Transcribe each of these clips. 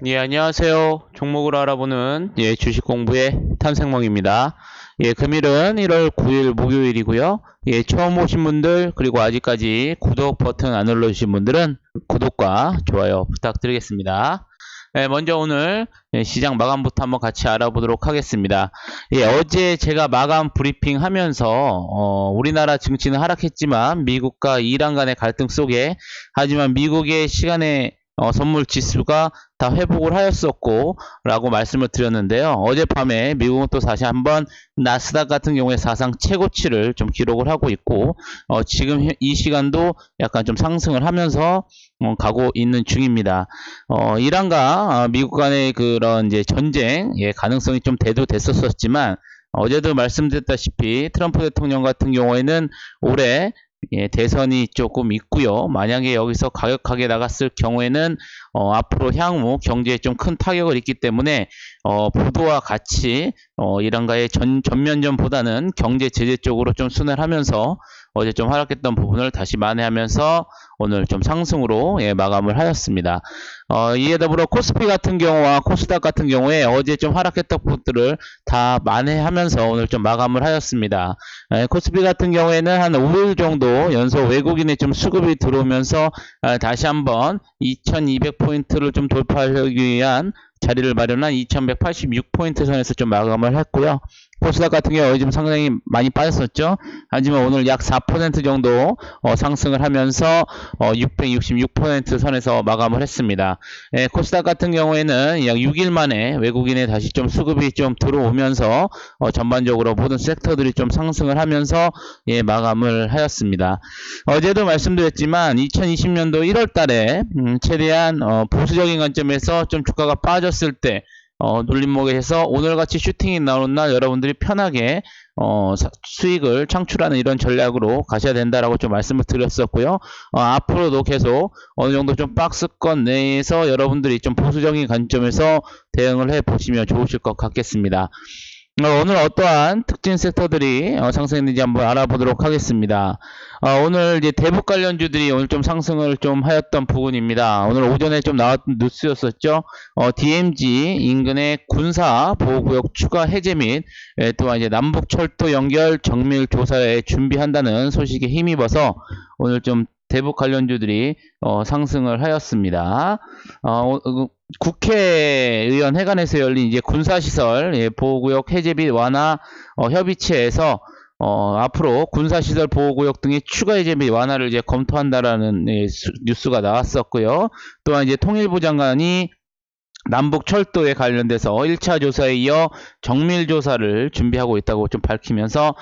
예, 안녕하세요. 종목을 알아보는 주식 공부의 탐색몽입니다. 금일은 1월 9일 목요일이고요. 처음 오신 분들 그리고 아직까지 구독 버튼 안 눌러주신 분들은 구독과 좋아요 부탁드리겠습니다. 먼저 오늘 시장 마감부터 한번 같이 알아보도록 하겠습니다. 어제 제가 마감 브리핑 하면서 우리나라 증시는 하락했지만 미국과 이란 간의 갈등 속에 하지만 미국의 시간에 선물 지수가 다 회복을 하였었고 라고 말씀을 드렸는데요. 어젯밤에 미국은 또 다시 한번 나스닥 같은 경우에 사상 최고치를 좀 기록을 하고 있고 지금 이 시간도 약간 좀 상승을 하면서 가고 있는 중입니다. 이란과 미국 간의 그런 이제 전쟁 가능성이 좀 대두됐었지만 어제도 말씀드렸다시피 트럼프 대통령 같은 경우에는 올해 대선이 조금 있고요. 만약에 여기서 가격하게 나갔을 경우에는 앞으로 향후 경제에 좀 큰 타격을 입기 때문에 보도와 같이 이란과의 전면전보다는 경제 제재 쪽으로 좀 순회하면서 어제 좀 하락했던 부분을 다시 만회하면서 오늘 좀 상승으로 마감을 하였습니다. 이에 더불어 코스피 같은 경우와 코스닥 같은 경우에 어제 좀 하락했던 부분들을 다 만회하면서 오늘 좀 마감을 하였습니다. 코스피 같은 경우에는 한 5일 정도 연속 외국인의 좀 수급이 들어오면서 다시 한번 2200포인트를 좀 돌파하기 위한 자리를 마련한 2186포인트 선에서 좀 마감을 했고요. 코스닥 같은 경우 좀 상당히 많이 빠졌었죠. 하지만 오늘 약 4% 정도 상승을 하면서 666% 선에서 마감을 했습니다. 코스닥 같은 경우에는 약 6일 만에 외국인의 다시 좀 수급이 좀 들어오면서 전반적으로 모든 섹터들이 좀 상승을 하면서 마감을 하였습니다. 어제도 말씀드렸지만 2020년도 1월 달에 최대한 보수적인 관점에서 좀 주가가 빠졌을 때 눌림목에서 오늘같이 슈팅이 나오는 날 여러분들이 편하게 수익을 창출하는 이런 전략으로 가셔야 된다라고 좀 말씀을 드렸었고요. 앞으로도 계속 어느 정도 좀 박스권 내에서 여러분들이 좀 보수적인 관점에서 대응을 해 보시면 좋으실 것 같겠습니다. 오늘 어떠한 특징 섹터들이 상승했는지 한번 알아보도록 하겠습니다. 오늘 이제 대북 관련주들이 오늘 좀 상승을 좀 하였던 부분입니다. 오늘 오전에 좀 나왔던 뉴스였었죠. DMZ 인근의 군사 보호구역 추가 해제 및 또한 이제 남북철도 연결 정밀 조사에 준비한다는 소식에 힘입어서 오늘 좀 대북 관련주들이 상승을 하였습니다. 국회의원 회관에서 열린 이제 군사시설 보호구역 해제 및 완화 협의체에서 앞으로 군사시설 보호구역 등의 추가 해제 및 완화를 이제 검토한다라는 뉴스가 나왔었고요. 또한 이제 통일부 장관이 남북 철도에 관련돼서 1차 조사에 이어 정밀 조사를 준비하고 있다고 좀 밝히면서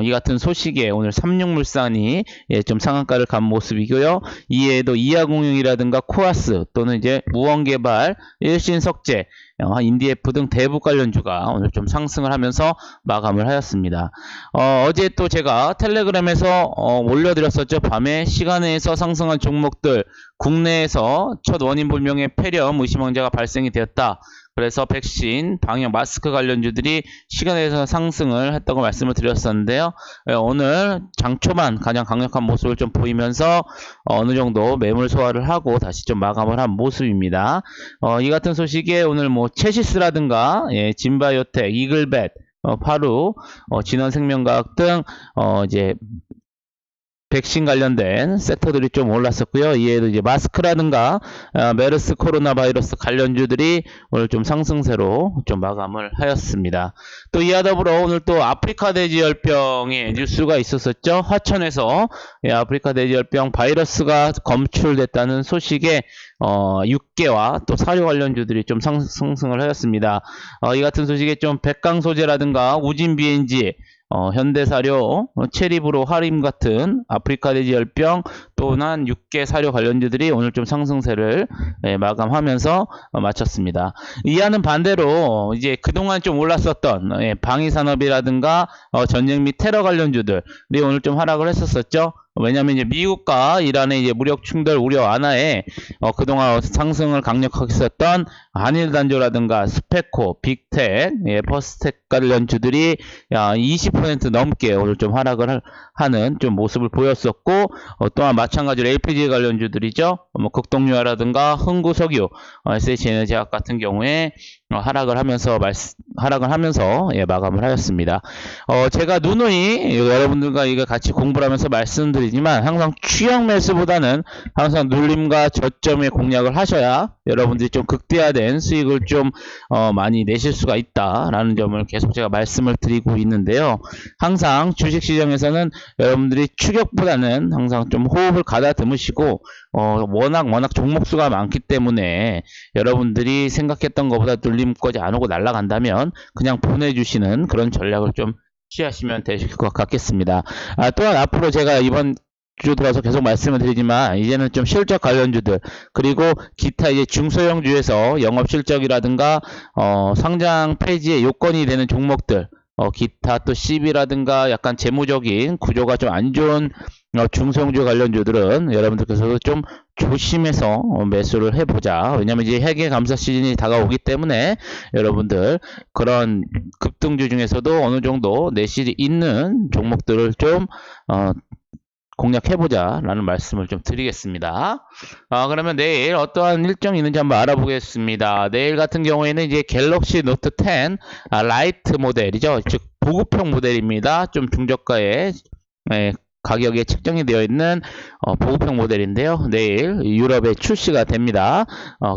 이 같은 소식에 오늘 삼육물산이 좀 상한가를 간 모습이고요. 이에도 이하공영이라든가 코아스 또는 이제 무원개발, 일신석재, 인디에프 등 대북 관련주가 오늘 좀 상승을 하면서 마감을 하였습니다. 어제 또 제가 텔레그램에서 올려드렸었죠. 밤에 시간에서 상승한 종목들 국내에서 첫 원인 불명의 폐렴 의심환자가 발생이 되었다. 그래서 백신, 방역, 마스크 관련주들이 시간에서 상승을 했다고 말씀을 드렸었는데요. 오늘 장초반 가장 강력한 모습을 좀 보이면서 어느 정도 매물 소화를 하고 다시 좀 마감을 한 모습입니다. 이 같은 소식에 오늘 뭐 체시스라든가 진바이오텍, 이글벳, 파루, 진원생명과학 등 이제 백신 관련된 섹터들이 좀 올랐었고요. 이에도 이제 마스크라든가 메르스 코로나 바이러스 관련주들이 오늘 좀 상승세로 좀 마감을 하였습니다. 또 이와 더불어 오늘 또 아프리카 돼지열병의 뉴스가 있었었죠. 화천에서 아프리카 돼지열병 바이러스가 검출됐다는 소식에 육계와 또 사료 관련주들이 좀 상승을 하였습니다. 이 같은 소식에 좀 백강 소재라든가 우진 BNG 현대사료, 체리브로 하림 같은 아프리카 돼지열병 또한 육계 사료 관련주들이 오늘 좀 상승세를 마감하면서 마쳤습니다. 이와는 반대로 이제 그동안 좀 올랐었던 방위산업이라든가 전쟁 및 테러 관련주들이 오늘 좀 하락을 했었었죠. 왜냐면 이제 미국과 이란의 이제 무력 충돌 우려 완화에 그동안 상승을 강력하게 했었던 한일 단조라든가 스페코, 빅텍, 예, 퍼스텍 관련주들이 20% 넘게 오늘 좀 하락을 하는 좀 모습을 보였었고, 또한 마찬가지로 LPG 관련주들이죠. 뭐 극동유화라든가 흥구석유, SH에너지학 같은 경우에 하락을 하면서 예, 마감을 하였습니다. 제가 누누이 여러분들과 이거 같이 공부를 하면서 말씀드리지만 항상 추격 매수보다는 항상 눌림과 저점의 공략을 하셔야 여러분들이 좀 극대화된 수익을 좀 많이 내실 수가 있다라는 점을 계속 제가 말씀을 드리고 있는데요. 항상 주식시장에서는 여러분들이 추격보다는 항상 좀 호흡을 가다듬으시고 워낙 종목수가 많기 때문에 여러분들이 생각했던 것보다 눌림까지 안 오고 날아간다면 그냥 보내주시는 그런 전략을 좀 취하시면 되실 것 같겠습니다. 또한 앞으로 제가 이번 주 들어서 계속 말씀을 드리지만 이제는 좀 실적 관련주들 그리고 기타 이제 중소형주에서 영업 실적이라든가 상장 폐지의 요건이 되는 종목들 기타 또 CB라든가 약간 재무적인 구조가 좀 안 좋은 중소형주 관련주들은 여러분들께서도 좀 조심해서 매수를 해보자. 왜냐면 이제 회계 감사 시즌이 다가오기 때문에 여러분들 그런 급등주 중에서도 어느 정도 내실이 있는 종목들을 좀 공략해보자 라는 말씀을 좀 드리겠습니다. 그러면 내일 어떠한 일정이 있는지 한번 알아보겠습니다. 내일 같은 경우에는 이제 갤럭시 노트 10 라이트 모델이죠. 즉 보급형 모델입니다. 좀 중저가에 가격에 책정이 되어 있는 보급형 모델인데요. 내일 유럽에 출시가 됩니다.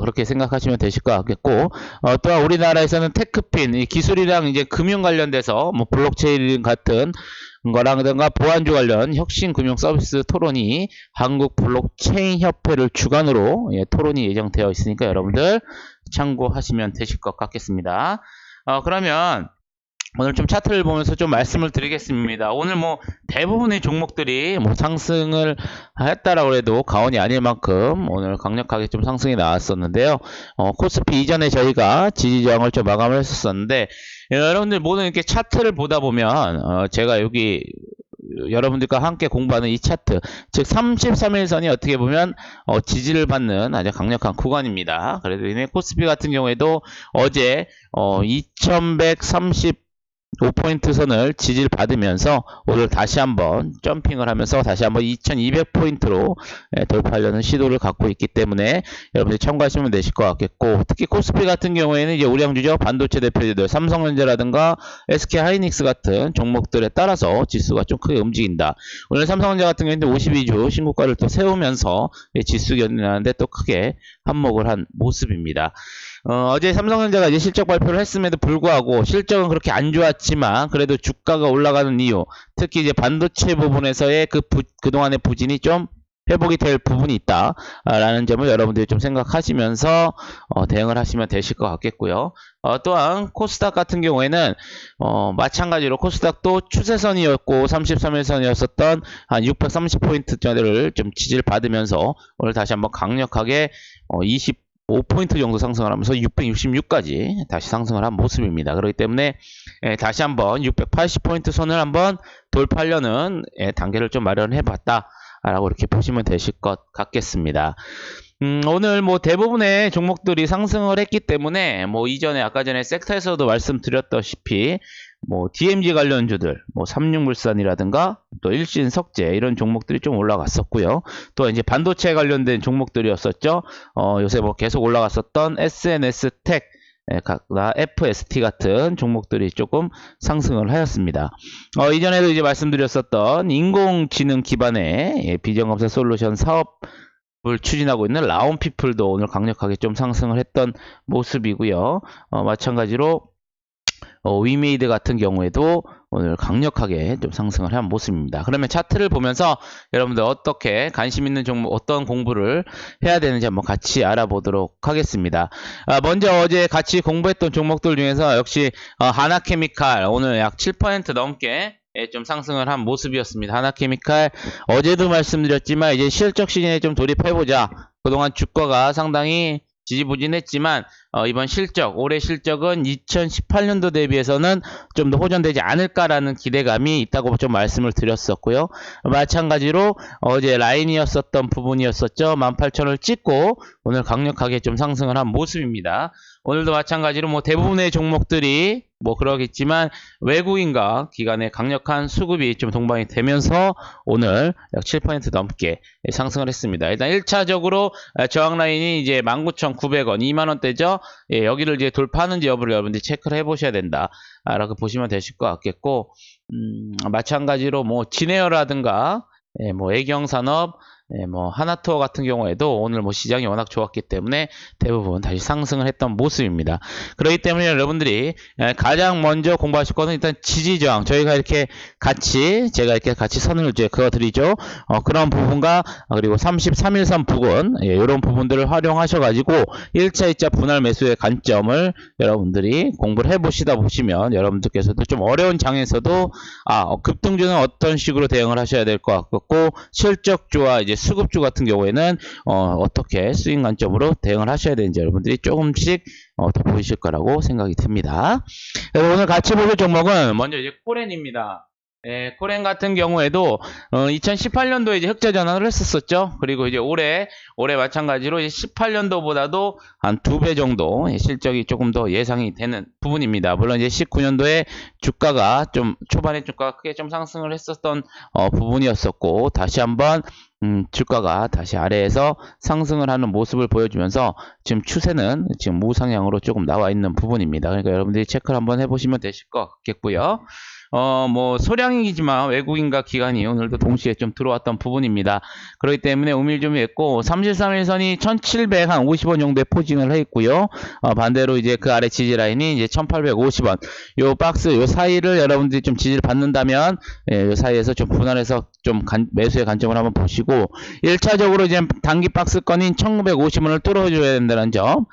그렇게 생각하시면 되실 것 같겠고, 또한 우리나라에서는 테크핀 이 기술이랑 이제 금융 관련돼서 뭐 블록체인 같은 거라든가 보안주 관련 혁신 금융 서비스 토론이 한국 블록체인 협회를 주관으로 토론이 예정되어 있으니까 여러분들 참고하시면 되실 것 같겠습니다. 그러면 오늘 좀 차트를 보면서 좀 말씀을 드리겠습니다. 오늘 뭐 대부분의 종목들이 뭐 상승을 했다라고 해도 과언이 아닐 만큼 오늘 강력하게 좀 상승이 나왔었는데요. 코스피 이전에 저희가 지지저항을 좀 마감을 했었는데 여러분들 모든 이렇게 차트를 보다 보면 제가 여기 여러분들과 함께 공부하는 이 차트 즉 33일선이 어떻게 보면 지지를 받는 아주 강력한 구간입니다. 그래도 이내 코스피 같은 경우에도 어제 2130 5포인트 선을 지지를 받으면서 오늘 다시 한번 점핑을 하면서 다시 한번 2200포인트로 돌파하려는 시도를 갖고 있기 때문에 여러분들이 참고하시면 되실 것 같겠고, 특히 코스피 같은 경우에는 이제 우량주죠. 반도체 대표주들 삼성전자라든가 SK하이닉스 같은 종목들에 따라서 지수가 좀 크게 움직인다. 오늘 삼성전자 같은 경우에는 52주 신고가를 또 세우면서 지수 견인하는데 또 크게 한몫을 한 모습입니다. 어제 삼성전자가 이제 실적 발표를 했음에도 불구하고 실적은 그렇게 안 좋았지만 그래도 주가가 올라가는 이유, 특히 이제 반도체 부분에서의 그동안의 부진이 좀 회복이 될 부분이 있다라는 점을 여러분들이 좀 생각하시면서 대응을 하시면 되실 것 같겠고요. 또한 코스닥 같은 경우에는 마찬가지로 코스닥도 추세선이었고 33일선이었었던 한 630포인트짜리를 좀 지지를 받으면서 오늘 다시 한번 강력하게 5포인트 정도 상승을 하면서 666까지 다시 상승을 한 모습입니다. 그렇기 때문에 다시 한번 680포인트 선을 한번 돌파하려는 단계를 좀 마련해 봤다 라고 이렇게 보시면 되실 것 같겠습니다. 오늘 뭐 대부분의 종목들이 상승을 했기 때문에 뭐 이전에 아까 전에 섹터에서도 말씀드렸다시피 뭐 DMG 관련주들 뭐 삼육물산이라든가 또 일신석재 이런 종목들이 좀 올라갔었고요. 또 이제 반도체 관련된 종목들이었었죠. 요새 뭐 계속 올라갔었던 SNS텍 FST 같은 종목들이 조금 상승을 하였습니다. 이전에도 이제 말씀드렸었던 인공지능 기반의 비정검사 솔루션 사업을 추진하고 있는 라온피플도 오늘 강력하게 좀 상승을 했던 모습이고요. 마찬가지로 위메이드 같은 경우에도 오늘 강력하게 좀 상승을 한 모습입니다. 그러면 차트를 보면서 여러분들 어떻게 관심 있는 종목 어떤 공부를 해야 되는지 한번 같이 알아보도록 하겠습니다. 먼저 어제 같이 공부했던 종목들 중에서 역시 하나케미칼 오늘 약 7% 넘게 좀 상승을 한 모습이었습니다. 하나케미칼 어제도 말씀드렸지만 이제 실적 시즌에 좀 돌입해보자. 그동안 주가가 상당히 지지부진했지만 이번 실적, 올해 실적은 2018년도 대비해서는 좀 더 호전되지 않을까라는 기대감이 있다고 좀 말씀을 드렸었고요. 마찬가지로 어제 라인이었었던 부분이었었죠. 18,000원을 찍고 오늘 강력하게 좀 상승을 한 모습입니다. 오늘도 마찬가지로 뭐 대부분의 종목들이 뭐 그러겠지만 외국인과 기관의 강력한 수급이 좀 동반이 되면서 오늘 약 7% 넘게 상승을 했습니다. 일단 1차적으로 저항 라인이 이제 19,900원, 2만원대죠. 예, 여기를 이제 돌파하는지 여부를 여러분들이 체크를 해보셔야 된다. 라고 보시면 되실 것 같겠고, 마찬가지로 뭐 진에어라든가, 예, 뭐 애경산업, 예, 뭐 하나투어 같은 경우에도 오늘 뭐 시장이 워낙 좋았기 때문에 대부분 다시 상승을 했던 모습입니다. 그렇기 때문에 여러분들이 가장 먼저 공부하실 것은 일단 지지저항, 저희가 이렇게 제가 이렇게 같이 선을 이제 그어드리죠. 그런 부분과 그리고 33일선 부근, 예, 이런 부분들을 활용하셔가지고 1차, 2차 분할 매수의 관점을 여러분들이 공부를 해보시다 보시면 여러분들께서도 좀 어려운 장에서도 급등주는 어떤 식으로 대응을 하셔야 될 것 같고, 실적주와 이제 수급주 같은 경우에는 어떻게 수익 관점으로 대응을 하셔야 되는지 여러분들이 조금씩 더 보이실 거라고 생각이 듭니다. 오늘 같이 보실 종목은 먼저 이제 코렌입니다. 예, 코렌 같은 경우에도 2018년도에 이제 흑자 전환을 했었었죠. 그리고 이제 올해 마찬가지로 18년도보다도 한 2배 정도 실적이 조금 더 예상이 되는 부분입니다. 물론 이제 19년도에 주가가 좀 초반에 주가가 크게 좀 상승을 했었던 부분이었었고, 다시 한번 주가가 다시 아래에서 상승을 하는 모습을 보여주면서 지금 추세는 지금 우상향으로 조금 나와 있는 부분입니다. 그러니까 여러분들이 체크를 한번 해보시면 되실 것 같겠고요. 뭐 소량이지만 외국인과 기관이 오늘도 동시에 좀 들어왔던 부분입니다. 그렇기 때문에 우밀 좀 했고, 33일선이 1750원 정도의 포징을 해 있고요. 반대로 이제 그 아래 지지 라인이 이제 1850원. 요 박스 요 사이를 여러분들이 좀 지지를 받는다면, 예, 요 사이에서 좀 분할해서 좀 매수의 관점을 한번 보시고, 1차적으로 이제 단기 박스권인 1950원을 뚫어줘야 된다는 점,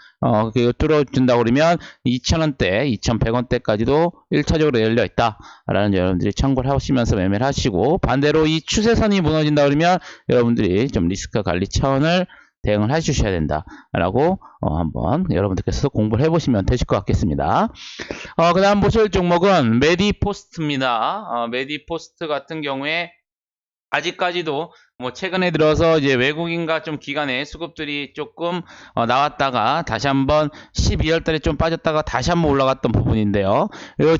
그 뚫어준다고 그러면 2000원대, 2100원대까지도 1차적으로 열려 있다. 라는 여러분들이 참고를 하시면서 매매를 하시고, 반대로 이 추세선이 무너진다 그러면 여러분들이 좀 리스크 관리 차원을 대응을 해 주셔야 된다 라고 한번 여러분들께서 공부를 해보시면 되실 것 같겠습니다. 그 다음 보실 종목은 메디포스트입니다. 메디포스트 같은 경우에 아직까지도 뭐 최근에 들어서 이제 외국인과 좀 기관의 수급들이 조금 나왔다가 다시 한번 12월 달에 좀 빠졌다가 다시 한번 올라갔던 부분인데요.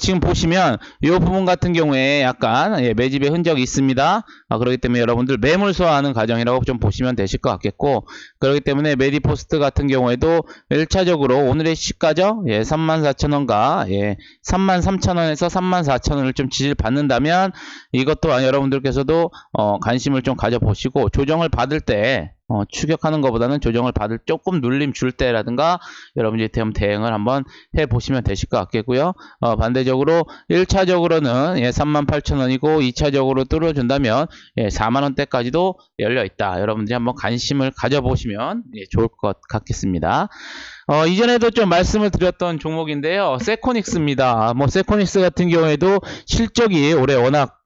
지금 보시면 이 부분 같은 경우에 약간 매집의 흔적이 있습니다. 그렇기 때문에 여러분들 매물 소화하는 과정이라고 좀 보시면 되실 것 같겠고, 그렇기 때문에 메디포스트 같은 경우에도 1차적으로 오늘의 시가죠. 34,000원과 33,000원에서 34,000원을 좀 지지를 받는다면 이것 또한 여러분들께서도 관심을 좀 가져보시고, 조정을 받을 때 추격하는 것보다는 조정을 받을 조금 눌림 줄 때라든가 여러분들이 대응을 한번 해보시면 되실 것 같겠고요. 반대적으로 1차적으로는 38,000원이고 2차적으로 뚫어준다면 4만원대까지도 열려있다. 여러분들이 한번 관심을 가져보시면 좋을 것 같겠습니다. 이전에도 좀 말씀을 드렸던 종목인데요. 세코닉스입니다. 뭐 세코닉스 같은 경우에도 실적이 올해 워낙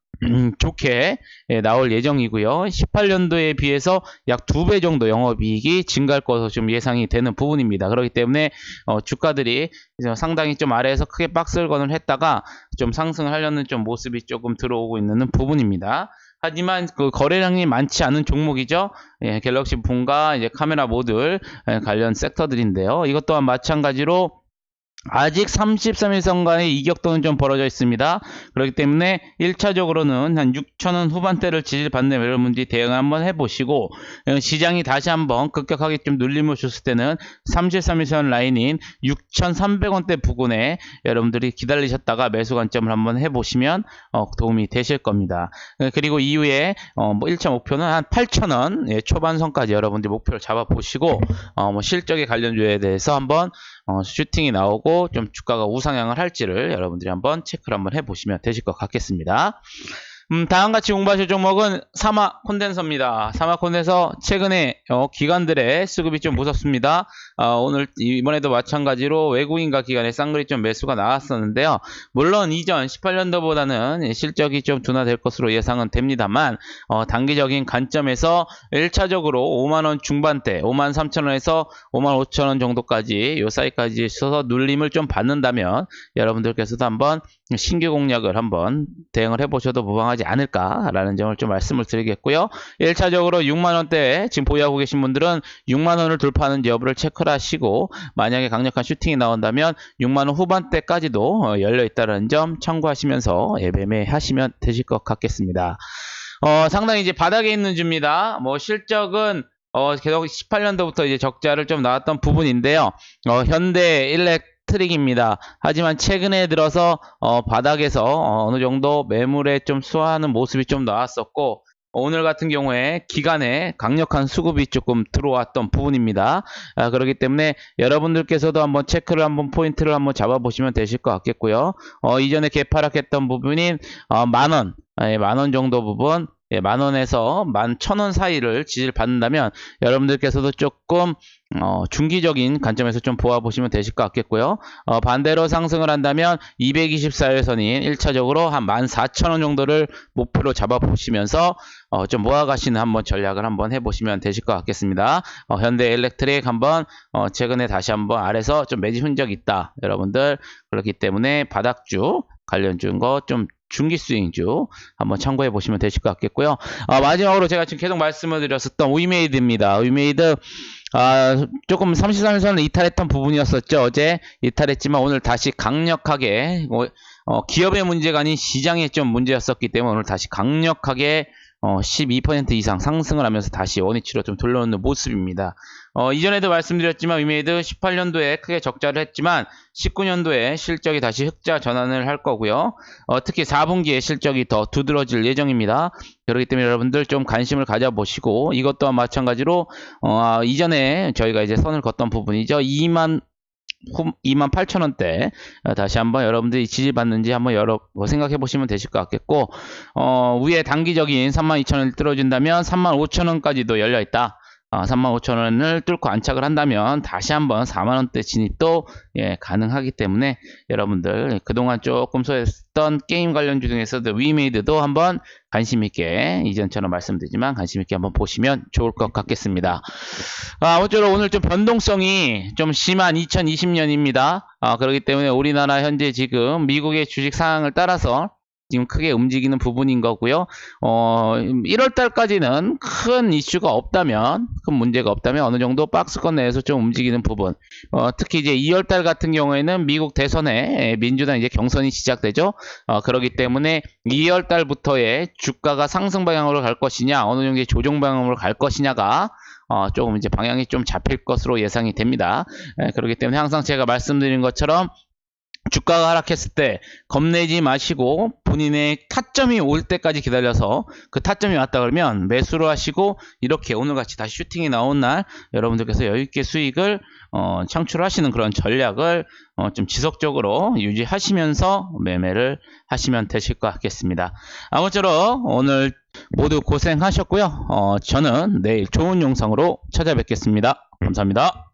좋게 나올 예정이고요. 18년도에 비해서 약 2배 정도 영업이익이 증가할 것으로 좀 예상이 되는 부분입니다. 그렇기 때문에 주가들이 상당히 좀 아래에서 크게 박스를 건을 했다가 좀 상승을 하려는 좀 모습이 조금 들어오고 있는 부분입니다. 하지만 그 거래량이 많지 않은 종목이죠. 갤럭시 폰과 이제 카메라 모듈 관련 섹터들인데요. 이것 또한 마찬가지로 아직 33일선간의 이격도는 좀 벌어져 있습니다. 그렇기 때문에 1차적으로는 한 6,000원 후반대를 지지받는 여러분들이 대응 한번 해보시고, 시장이 다시 한번 급격하게 좀 눌림을 줬을 때는 33일선 라인인 6,300원대 부근에 여러분들이 기다리셨다가 매수 관점을 한번 해보시면 도움이 되실 겁니다. 그리고 이후에 뭐 1차 목표는 한 8,000원 초반선까지 여러분들이 목표를 잡아보시고, 뭐 실적의 관련주에 대해서 한번 슈팅이 나오고 좀 주가가 우상향을 할지를 여러분들이 한번 체크를 한번 해보시면 되실 것 같겠습니다. 다음같이 공부하실 종목은 사마 콘덴서입니다. 사마 콘덴서 최근에 기관들의 수급이 좀 무섭습니다. 오늘 이번에도 마찬가지로 외국인과 기관의 쌍거리 좀 매수가 나왔었는데요. 물론 이전 18년도보다는 실적이 좀 둔화될 것으로 예상은 됩니다만 단기적인 관점에서 1차적으로 5만원 중반대 5만 3천원에서 5만 5천원 정도까지 요 사이까지 있어서 눌림을 좀 받는다면 여러분들께서도 한번 신규 공략을 한번 대응을 해보셔도 무방하지 않을까라는 점을 좀 말씀을 드리겠고요. 1차적으로 6만원대에 지금 보유하고 계신 분들은 6만원을 돌파하는지 여부를 체크를 하시고 만약에 강력한 슈팅이 나온다면 6만원 후반대까지도 열려있다는 점 참고하시면서 매매하시면 되실 것 같겠습니다. 상당히 이제 바닥에 있는 주입니다. 실적은 계속 18년도부터 이제 적자를 좀 나왔던 부분인데요. 현대 일렉트릭입니다. 하지만 최근에 들어서 바닥에서 어느 정도 매물에 좀 수하는 모습이 좀 나왔었고 오늘 같은 경우에 기간에 강력한 수급이 조금 들어왔던 부분입니다. 그렇기 때문에 여러분들께서도 한번 체크를 한번 포인트를 한번 잡아보시면 되실 것 같겠고요. 이전에 개파락했던 부분인 만원, 만원 정도 부분 만원에서 11,000원 사이를 지지를 받는다면 여러분들께서도 조금 중기적인 관점에서 좀 보아보시면 되실 것 같겠고요. 반대로 상승을 한다면 224일선인 1차적으로 한 14,000원 정도를 목표로 잡아보시면서 좀 모아가시는 한번 전략을 한번 해보시면 되실 것 같겠습니다. 현대 일렉트릭 한번 최근에 다시 한번 아래서 좀 매집 흔적이 있다. 여러분들 그렇기 때문에 바닥주 관련주인 거 좀 중기 스윙주 한번 참고해 보시면 되실 것 같겠고요. 마지막으로 제가 지금 계속 말씀을 드렸었던 위메이드입니다. 위메이드 조금 33일선을 이탈했던 부분이었었죠. 어제 이탈했지만 오늘 다시 강력하게 기업의 문제가 아닌 시장의 좀 문제였었기 때문에 오늘 다시 강력하게 12% 이상 상승을 하면서 다시 원위치로 좀 돌려오는 모습입니다. 이전에도 말씀드렸지만 위메이드 18년도에 크게 적자를 했지만 19년도에 실적이 다시 흑자 전환을 할 거고요. 특히 4분기에 실적이 더 두드러질 예정입니다. 그렇기 때문에 여러분들 좀 관심을 가져보시고 이것 또한 마찬가지로 이전에 저희가 이제 선을 걷던 부분이죠. 28,000원대 다시 한번 여러분들이 지지받는지 한번 생각해 보시면 되실 것 같겠고 위에 단기적인 32,000원을 뚫어준다면 35,000원까지도 열려있다. 35,000원을 뚫고 안착을 한다면 다시 한번 4만원대 진입도 가능하기 때문에 여러분들 그동안 조금 소외했던 게임 관련주 중에서도 위메이드도 한번 관심있게 이전처럼 말씀드리지만 관심있게 한번 보시면 좋을 것 같겠습니다. 아무쪼록 오늘 좀 변동성이 좀 심한 2020년입니다. 그렇기 때문에 우리나라 현재 지금 미국의 주식 상황을 따라서 지금 크게 움직이는 부분인 거고요. 1월달까지는 큰 이슈가 없다면, 큰 문제가 없다면 어느 정도 박스권 내에서 좀 움직이는 부분. 특히 이제 2월달 같은 경우에는 미국 대선에 민주당 이제 경선이 시작되죠. 그렇기 때문에 2월달부터의 주가가 상승 방향으로 갈 것이냐, 어느 정도의 조정 방향으로 갈 것이냐가 조금 이제 방향이 좀 잡힐 것으로 예상이 됩니다. 그렇기 때문에 항상 제가 말씀드린 것처럼 주가가 하락했을 때 겁내지 마시고 본인의 타점이 올 때까지 기다려서 그 타점이 왔다 그러면 매수를 하시고 이렇게 오늘같이 다시 슈팅이 나온 날 여러분들께서 여유있게 수익을 창출하시는 그런 전략을 좀 지속적으로 유지하시면서 매매를 하시면 되실 것 같겠습니다. 아무쪼록 오늘 모두 고생하셨고요. 저는 내일 좋은 영상으로 찾아뵙겠습니다. 감사합니다.